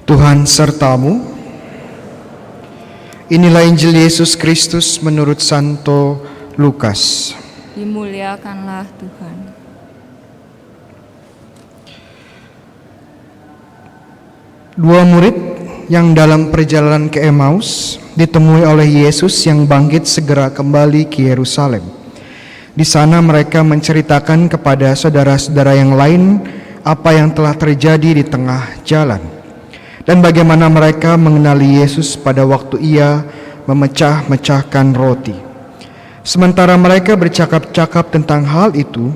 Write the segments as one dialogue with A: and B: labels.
A: Tuhan sertamu. Inilah Injil Yesus Kristus menurut Santo Lukas.
B: Dimuliakanlah Tuhan.
A: Dua murid yang dalam perjalanan ke Emmaus ditemui oleh Yesus yang bangkit segera kembali ke Yerusalem. Di sana mereka menceritakan kepada saudara-saudara yang lain apa yang telah terjadi di tengah jalan dan bagaimana mereka mengenali Yesus pada waktu ia memecah-mecahkan roti. Sementara mereka bercakap-cakap tentang hal itu,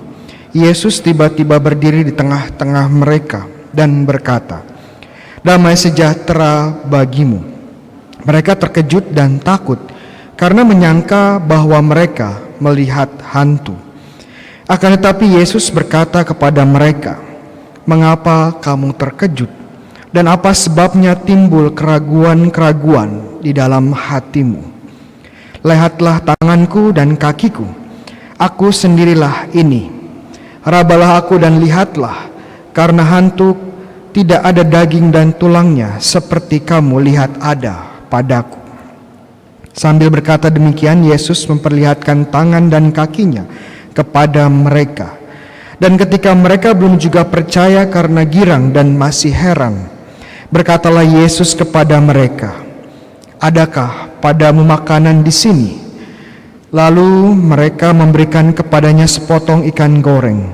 A: Yesus tiba-tiba berdiri di tengah-tengah mereka dan berkata, "Damai sejahtera bagimu." Mereka terkejut dan takut karena menyangka bahwa mereka melihat hantu. Akan tetapi Yesus berkata kepada mereka, "Mengapa kamu terkejut? Dan apa sebabnya timbul keraguan-keraguan di dalam hatimu? Lihatlah tanganku dan kakiku, aku sendirilah ini. Rabalah aku dan lihatlah, karena hantu tidak ada daging dan tulangnya seperti kamu lihat ada padaku." Sambil berkata demikian, Yesus memperlihatkan tangan dan kakinya kepada mereka. Dan ketika mereka belum juga percaya karena girang dan masih heran, berkatalah Yesus kepada mereka, "Adakah padamu makanan di sini?" Lalu mereka memberikan kepadanya sepotong ikan goreng.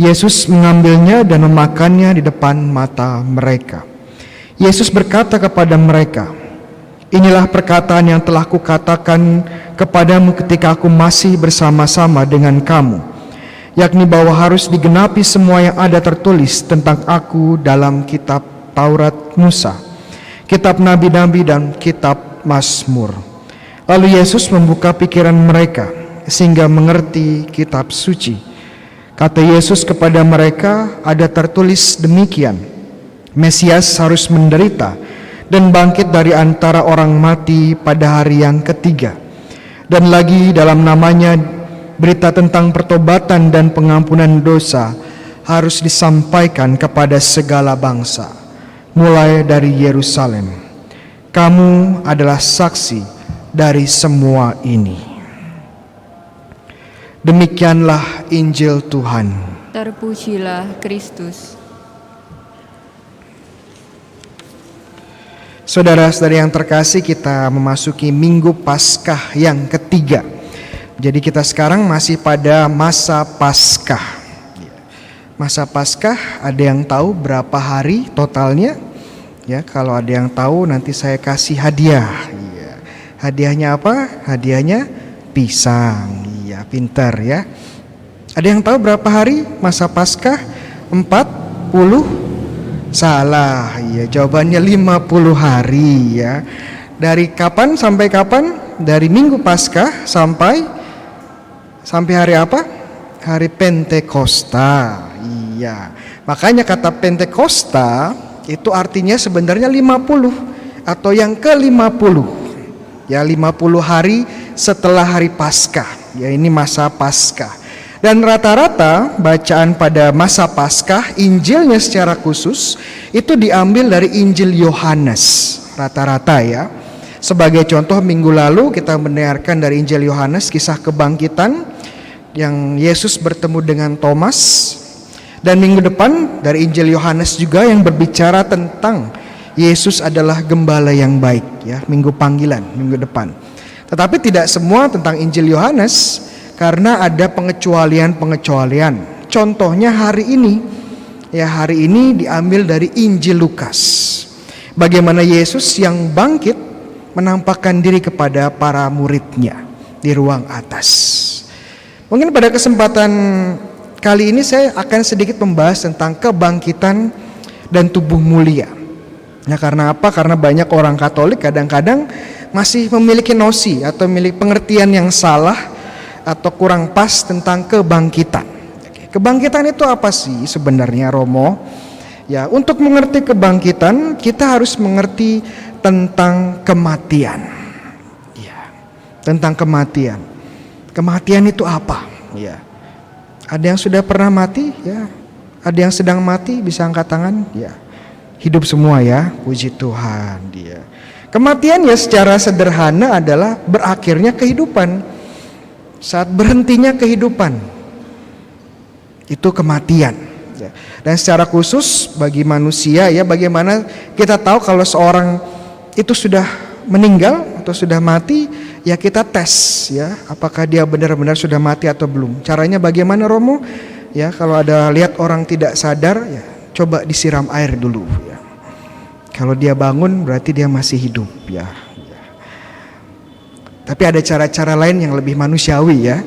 A: Yesus mengambilnya dan memakannya di depan mata mereka. Yesus berkata kepada mereka, "Inilah perkataan yang telah kukatakan kepadamu ketika aku masih bersama-sama dengan kamu, yakni bahwa harus digenapi semua yang ada tertulis tentang aku dalam kitab Taurat Musa, kitab Nabi-Nabi dan kitab Mazmur." Lalu Yesus membuka pikiran mereka sehingga mengerti kitab suci. Kata Yesus kepada mereka, "Ada tertulis demikian, Mesias harus menderita dan bangkit dari antara orang mati pada hari yang ketiga. Dan lagi dalam namanya berita tentang pertobatan dan pengampunan dosa harus disampaikan kepada segala bangsa, mulai dari Yerusalem. Kamu adalah saksi dari semua ini." Demikianlah Injil Tuhan.
B: Terpujilah Kristus.
A: Saudara-saudari yang terkasih, kita memasuki Minggu Paskah yang ketiga. Jadi kita sekarang masih pada masa Paskah. Masa Paskah, ada yang tahu berapa hari totalnya? Ya, kalau ada yang tahu nanti saya kasih hadiah. Iya. Hadiahnya apa? Hadiahnya pisang. Iya, pintar ya. Ada yang tahu berapa hari masa Paskah? 40? Salah. Iya, jawabannya 50 hari ya. Dari kapan sampai kapan? Dari Minggu Paskah sampai hari apa? Hari Pentakosta. Iya. Makanya kata Pentakosta itu artinya sebenarnya 50 atau yang ke-50. Ya, 50 hari setelah hari Paskah. Ya, ini masa Paskah. Dan rata-rata bacaan pada masa Paskah, Injilnya secara khusus itu diambil dari Injil Yohanes. Rata-rata ya. Sebagai contoh, minggu lalu kita mendengarkan dari Injil Yohanes kisah kebangkitan yang Yesus bertemu dengan Thomas. Dan minggu depan dari Injil Yohanes juga yang berbicara tentang Yesus adalah gembala yang baik ya, minggu panggilan, minggu depan. Tetapi tidak semua tentang Injil Yohanes karena ada pengecualian-pengecualian. Contohnya hari ini. Ya, hari ini diambil dari Injil Lukas. Bagaimana Yesus yang bangkit menampakkan diri kepada para muridnya di ruang atas. Mungkin pada kesempatan kali ini saya akan sedikit membahas tentang kebangkitan dan tubuh mulia. Nah, karena apa? Karena banyak orang Katolik kadang-kadang masih memiliki nosi atau memiliki pengertian yang salah atau kurang pas tentang kebangkitan. Kebangkitan itu apa sih sebenarnya, Romo? Ya, untuk mengerti kebangkitan kita harus mengerti tentang kematian. Ya, tentang kematian. Kematian itu apa? Ya. Ada yang sudah pernah mati? Ya. Ada yang sedang mati? Bisa angkat tangan? Ya. hidup semua ya, puji Tuhan dia. Kematian ya secara sederhana adalah berakhirnya kehidupan. Saat berhentinya kehidupan, itu kematian. Dan secara khusus bagi manusia ya, bagaimana kita tahu kalau seorang itu sudah meninggal atau sudah mati, ya kita tes ya, apakah dia benar-benar sudah mati atau belum. Caranya bagaimana, Romo? Ya, kalau ada lihat orang tidak sadar, ya coba disiram air dulu ya. Kalau dia bangun berarti dia masih hidup ya. Tapi ada cara-cara lain yang lebih manusiawi ya.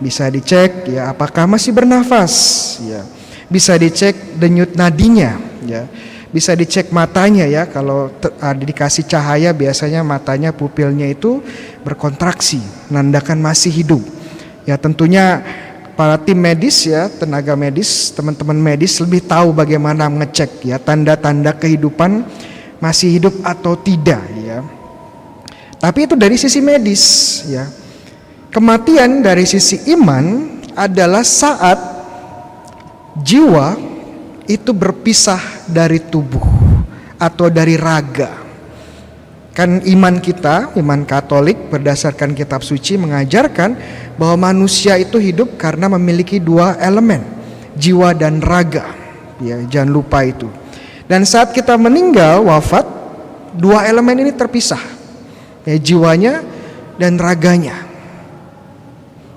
A: Bisa dicek ya apakah masih bernafas ya. Bisa dicek denyut nadinya ya. Bisa dicek matanya ya, kalau dikasih cahaya biasanya matanya, pupilnya itu berkontraksi, menandakan masih hidup. Ya tentunya para tim medis ya, tenaga medis, teman-teman medis lebih tahu bagaimana mengecek ya tanda-tanda kehidupan masih hidup atau tidak ya. Tapi itu dari sisi medis ya. Kematian dari sisi iman adalah saat jiwa itu berpisah dari tubuh atau dari raga. Kan iman kita, iman Katolik berdasarkan kitab suci mengajarkan bahwa manusia itu hidup karena memiliki dua elemen, jiwa dan raga. Ya, jangan lupa itu. Dan saat kita meninggal, wafat, dua elemen ini terpisah. Ya, jiwanya dan raganya.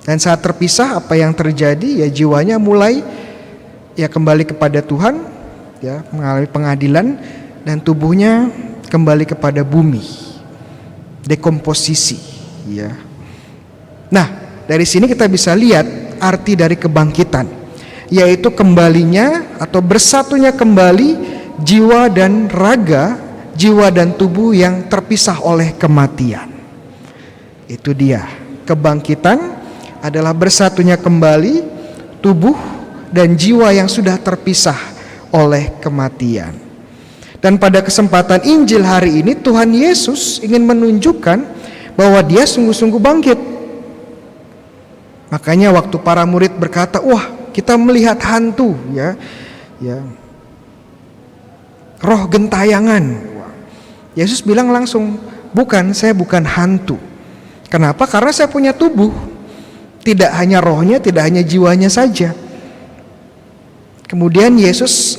A: Dan saat terpisah, apa yang terjadi? Ya jiwanya mulai ya kembali kepada Tuhan, ya mengalami pengadilan, dan tubuhnya kembali kepada bumi, dekomposisi, ya. Nah, dari sini kita bisa lihat arti dari kebangkitan, yaitu kembalinya atau bersatunya kembali jiwa dan raga, jiwa dan tubuh yang terpisah oleh kematian. Itu dia, kebangkitan adalah bersatunya kembali tubuh dan jiwa yang sudah terpisah oleh kematian. Dan pada kesempatan Injil hari ini Tuhan Yesus ingin menunjukkan bahwa dia sungguh-sungguh bangkit. Makanya waktu para murid berkata, wah kita melihat hantu ya, roh gentayangan. Yesus bilang langsung, bukan, saya bukan hantu. Kenapa? Karena saya punya tubuh. Tidak hanya rohnya, tidak hanya jiwanya saja. Kemudian Yesus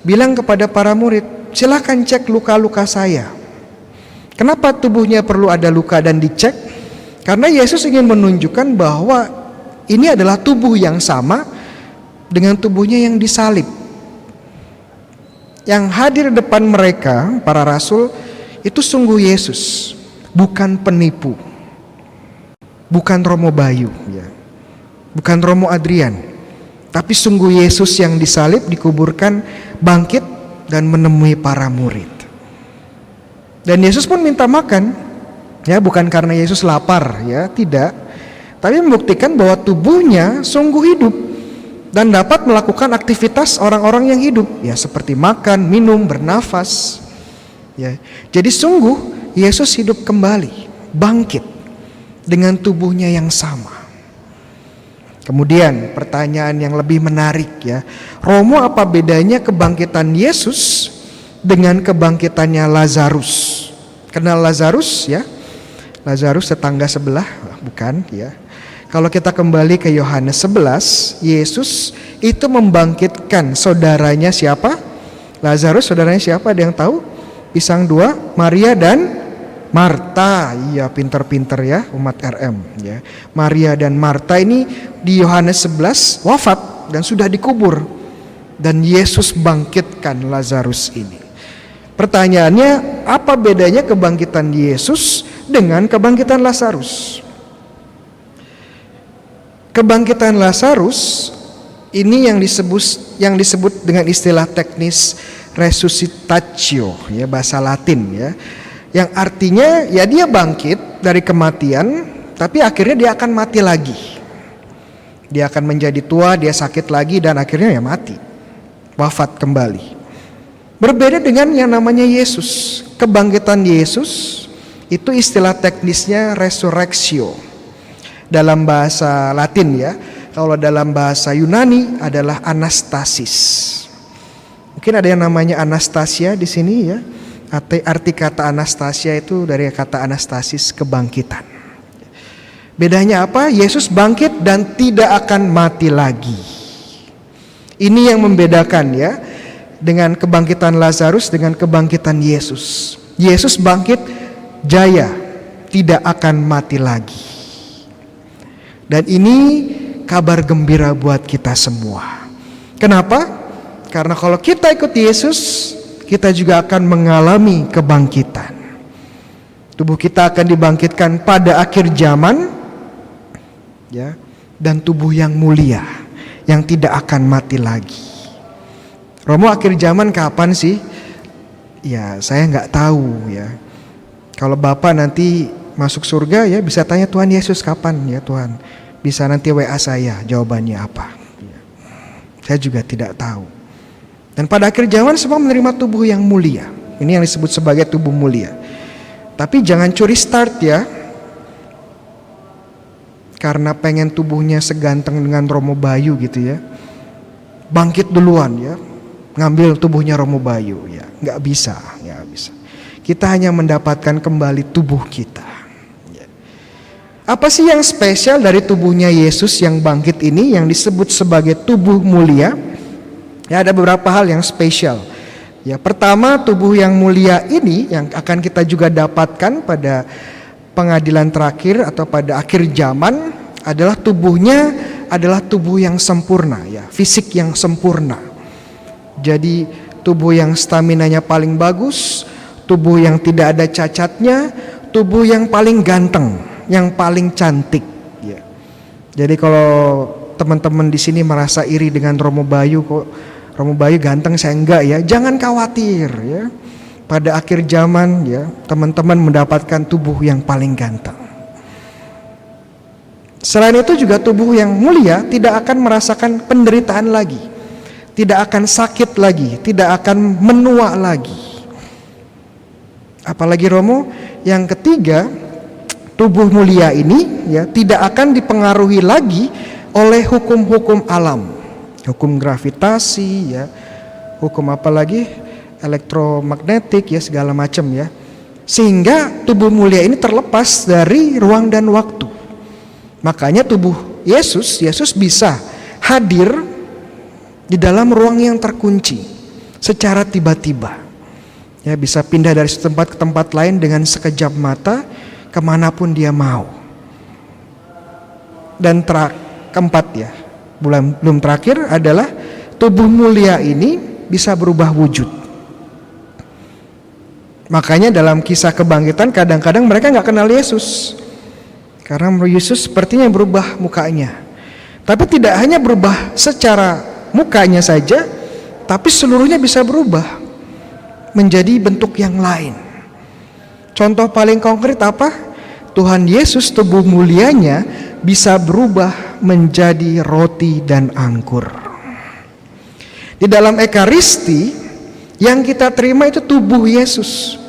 A: bilang kepada para murid, silakan cek luka-luka saya. Kenapa tubuhnya perlu ada luka dan dicek? Karena Yesus ingin menunjukkan bahwa ini adalah tubuh yang sama dengan tubuhnya yang disalib. Yang hadir depan mereka, para rasul, itu sungguh Yesus, bukan penipu. Bukan Romo Bayu, ya. Bukan Romo Adrian. Tapi sungguh Yesus yang disalib, dikuburkan, bangkit dan menemui para murid. Dan Yesus pun minta makan, ya bukan karena Yesus lapar, ya tidak, tapi membuktikan bahwa tubuhnya sungguh hidup dan dapat melakukan aktivitas orang-orang yang hidup, ya seperti makan, minum, bernafas. Ya, jadi sungguh Yesus hidup kembali, bangkit dengan tubuhnya yang sama. Kemudian pertanyaan yang lebih menarik ya, Romo, apa bedanya kebangkitan Yesus dengan kebangkitannya Lazarus? Kenal Lazarus ya? Lazarus tetangga sebelah, bukan ya? Kalau kita kembali ke Yohanes 11, Yesus itu membangkitkan saudaranya siapa? Lazarus, saudaranya siapa? Ada yang tahu? Pisang dua, Maria dan Marta. Iya, pinter-pinter ya umat RM ya. Maria dan Marta ini di Yohanes 11 wafat dan sudah dikubur, dan Yesus bangkitkan Lazarus ini. Pertanyaannya, apa bedanya kebangkitan Yesus dengan kebangkitan Lazarus? Kebangkitan Lazarus ini yang disebut dengan istilah teknis resuscitatio ya, bahasa Latin ya. Yang artinya ya dia bangkit dari kematian, tapi akhirnya dia akan mati lagi. Dia akan menjadi tua, dia sakit lagi, dan akhirnya ya mati, wafat kembali. Berbeda dengan yang namanya Yesus. Kebangkitan Yesus itu istilah teknisnya resurrectio dalam bahasa Latin ya. Kalau dalam bahasa Yunani adalah anastasis. Mungkin ada yang namanya Anastasia di sini ya. Arti kata Anastasia itu dari kata anastasis, kebangkitan. Bedanya apa? Yesus bangkit dan tidak akan mati lagi. Ini yang membedakan ya, dengan kebangkitan Lazarus dengan kebangkitan Yesus. Yesus bangkit jaya, tidak akan mati lagi. Dan ini kabar gembira buat kita semua. Kenapa? Karena kalau kita ikut Yesus, kita juga akan mengalami kebangkitan. Tubuh kita akan dibangkitkan pada akhir zaman, ya, dan tubuh yang mulia yang tidak akan mati lagi. Romo, akhir zaman kapan sih? Ya, saya nggak tahu ya. Kalau Bapak nanti masuk surga ya bisa tanya Tuhan Yesus, kapan ya Tuhan? Bisa nanti WA saya jawabannya apa. Saya juga tidak tahu. Dan pada akhir zaman semua menerima tubuh yang mulia. Ini yang disebut sebagai tubuh mulia. Tapi jangan curi start ya. Karena pengen tubuhnya seganteng dengan Romo Bayu gitu ya. Bangkit duluan ya. Ngambil tubuhnya Romo Bayu ya. Nggak bisa. Kita hanya mendapatkan kembali tubuh kita. Apa sih yang spesial dari tubuhnya Yesus yang bangkit ini, yang disebut sebagai tubuh mulia? Ya, ada beberapa hal yang spesial. Ya, pertama, tubuh yang mulia ini yang akan kita juga dapatkan pada pengadilan terakhir atau pada akhir zaman adalah tubuhnya adalah tubuh yang sempurna ya, fisik yang sempurna. Jadi tubuh yang staminanya paling bagus, tubuh yang tidak ada cacatnya, tubuh yang paling ganteng, yang paling cantik ya. Jadi kalau teman-teman di sini merasa iri dengan Romo Bayu, kok Romo Bayu ganteng saya enggak ya, jangan khawatir ya. Pada akhir zaman ya, teman-teman mendapatkan tubuh yang paling ganteng. Selain itu juga tubuh yang mulia tidak akan merasakan penderitaan lagi, tidak akan sakit lagi, tidak akan menua lagi. Apalagi Romo, yang ketiga, tubuh mulia ini ya tidak akan dipengaruhi lagi oleh hukum-hukum alam. Hukum gravitasi ya, hukum apa lagi, elektromagnetik ya, segala macam ya. Sehingga tubuh mulia ini terlepas dari ruang dan waktu. Makanya tubuh Yesus bisa hadir di dalam ruang yang terkunci secara tiba-tiba. Ya, bisa pindah dari satu tempat ke tempat lain dengan sekejap mata kemanapun dia mau. Dan keempat ya, belum terakhir adalah tubuh mulia ini bisa berubah wujud. Makanya dalam kisah kebangkitan kadang-kadang mereka nggak kenal Yesus, karena Yesus sepertinya berubah mukanya. Tapi tidak hanya berubah secara mukanya saja, tapi seluruhnya bisa berubah menjadi bentuk yang lain. Contoh paling konkret apa? Tuhan Yesus tubuh mulianya bisa berubah menjadi roti dan anggur. Di dalam Ekaristi yang kita terima itu tubuh Yesus.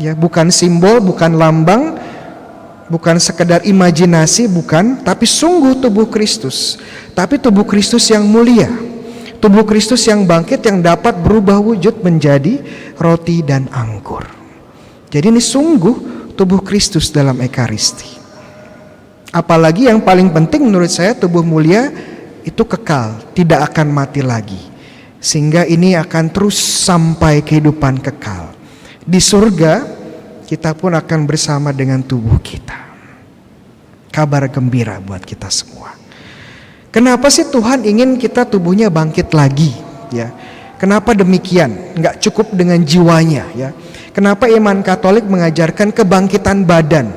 A: Ya, bukan simbol, bukan lambang, bukan sekedar imajinasi, bukan, tapi sungguh tubuh Kristus. Tapi tubuh Kristus yang mulia. Tubuh Kristus yang bangkit, yang dapat berubah wujud menjadi roti dan anggur. Jadi ini sungguh tubuh Kristus dalam Ekaristi. Apalagi yang paling penting menurut saya, tubuh mulia itu kekal, tidak akan mati lagi. Sehingga ini akan terus sampai kehidupan kekal. Di surga kita pun akan bersama dengan tubuh kita. Kabar gembira buat kita semua. Kenapa sih Tuhan ingin kita tubuhnya bangkit lagi ya? Kenapa demikian? Enggak cukup dengan jiwanya ya. Kenapa iman Katolik mengajarkan kebangkitan badan?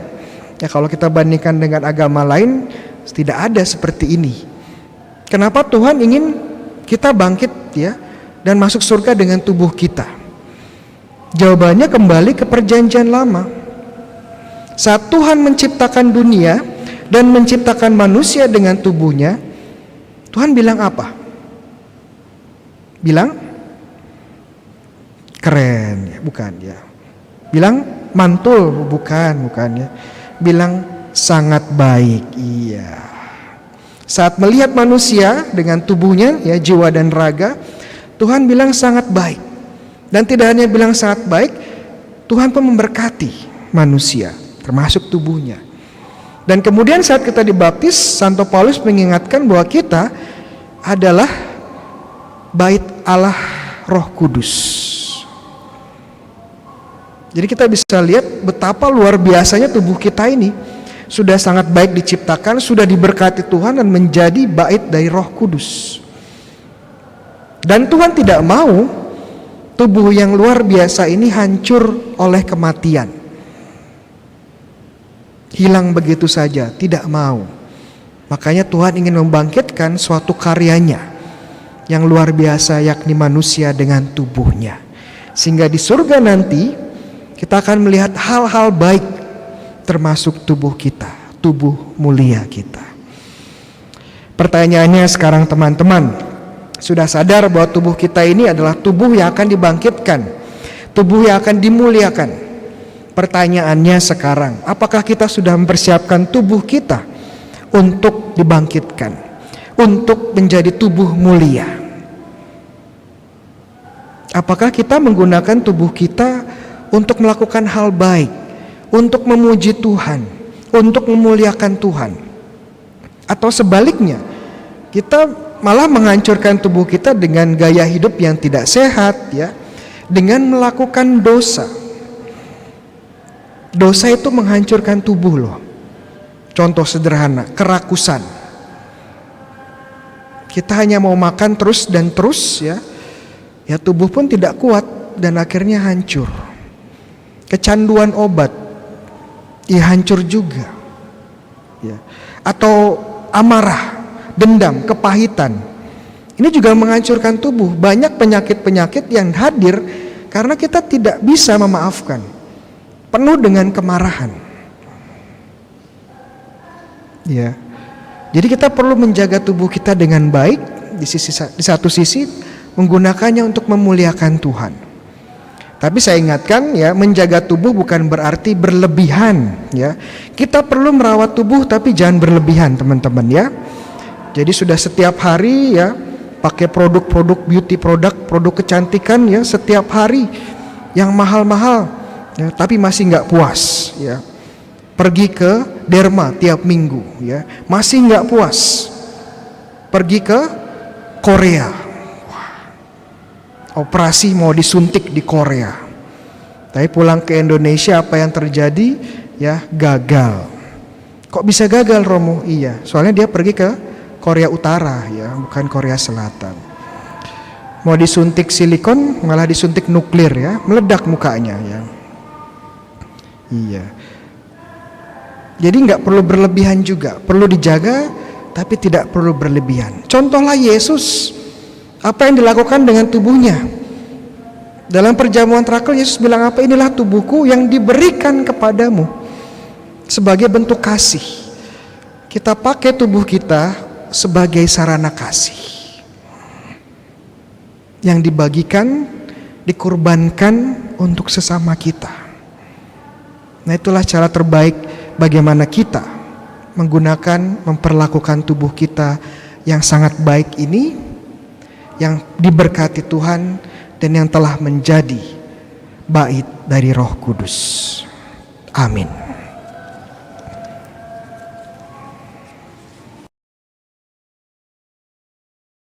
A: Ya, kalau kita bandingkan dengan agama lain tidak ada seperti ini. Kenapa Tuhan ingin kita bangkit ya dan masuk surga dengan tubuh kita? Jawabannya kembali ke perjanjian lama. Saat Tuhan menciptakan dunia dan menciptakan manusia dengan tubuhnya, Tuhan bilang apa? Bilang keren ya, bukan ya. Bilang mantul, bukan ya. Bilang sangat baik, iya. Saat melihat manusia dengan tubuhnya ya, jiwa dan raga, Tuhan bilang sangat baik. Dan tidak hanya bilang sangat baik, Tuhan pun memberkati manusia, termasuk tubuhnya. Dan kemudian saat kita dibaptis, Santo Paulus mengingatkan bahwa kita adalah bait Allah Roh Kudus. Jadi kita bisa lihat betapa luar biasanya tubuh kita ini. Sudah sangat baik diciptakan, sudah diberkati Tuhan dan menjadi bait dari Roh Kudus. Dan Tuhan tidak mau tubuh yang luar biasa ini hancur oleh kematian. Hilang begitu saja, tidak mau. Makanya Tuhan ingin membangkitkan suatu karyanya yang luar biasa, yakni manusia dengan tubuhnya. Sehingga di surga nanti kita akan melihat hal-hal baik, termasuk tubuh kita, tubuh mulia kita. Pertanyaannya sekarang teman-teman, sudah sadar bahwa tubuh kita ini adalah tubuh yang akan dibangkitkan, tubuh yang akan dimuliakan. Pertanyaannya sekarang, apakah kita sudah mempersiapkan tubuh kita untuk dibangkitkan, untuk menjadi tubuh mulia? Apakah kita menggunakan tubuh kita untuk melakukan hal baik, untuk memuji Tuhan, untuk memuliakan Tuhan? Atau sebaliknya, kita malah menghancurkan tubuh kita dengan gaya hidup yang tidak sehat, ya, dengan melakukan dosa. Dosa itu menghancurkan tubuh loh. Contoh sederhana, kerakusan. Kita hanya mau makan terus dan terus, ya tubuh pun tidak kuat dan akhirnya hancur. Kecanduan obat, ya hancur juga. Ya. Atau amarah, dendam, kepahitan. Ini juga menghancurkan tubuh. Banyak penyakit-penyakit yang hadir karena kita tidak bisa memaafkan. Penuh dengan kemarahan. Ya. Jadi kita perlu menjaga tubuh kita dengan baik, di satu sisi menggunakannya untuk memuliakan Tuhan. Tapi saya ingatkan, ya, menjaga tubuh bukan berarti berlebihan, ya. Kita perlu merawat tubuh tapi jangan berlebihan, teman-teman, ya. Jadi sudah setiap hari, ya, pakai produk-produk beauty produk kecantikan, ya, setiap hari yang mahal-mahal, ya, tapi masih nggak puas, ya. Pergi ke derma tiap minggu, ya, masih nggak puas. Pergi ke Korea, operasi mau disuntik di Korea, tapi pulang ke Indonesia apa yang terjadi? Ya, gagal. Kok bisa gagal, Romo? Iya, soalnya dia pergi ke Korea Utara, ya, bukan Korea Selatan. Mau disuntik silikon, malah disuntik nuklir, ya, meledak mukanya, ya. Iya. Jadi nggak perlu berlebihan juga, perlu dijaga, tapi tidak perlu berlebihan. Contohlah Yesus, apa yang dilakukan dengan tubuhnya. Dalam perjamuan terakhir Yesus bilang apa? Inilah tubuhku yang diberikan kepadamu sebagai bentuk kasih. Kita pakai tubuh kita sebagai sarana kasih yang dibagikan, dikorbankan untuk sesama kita. Nah, itulah cara terbaik bagaimana kita memperlakukan tubuh kita yang sangat baik ini, yang diberkati Tuhan dan yang telah menjadi bait dari Roh Kudus. Amin.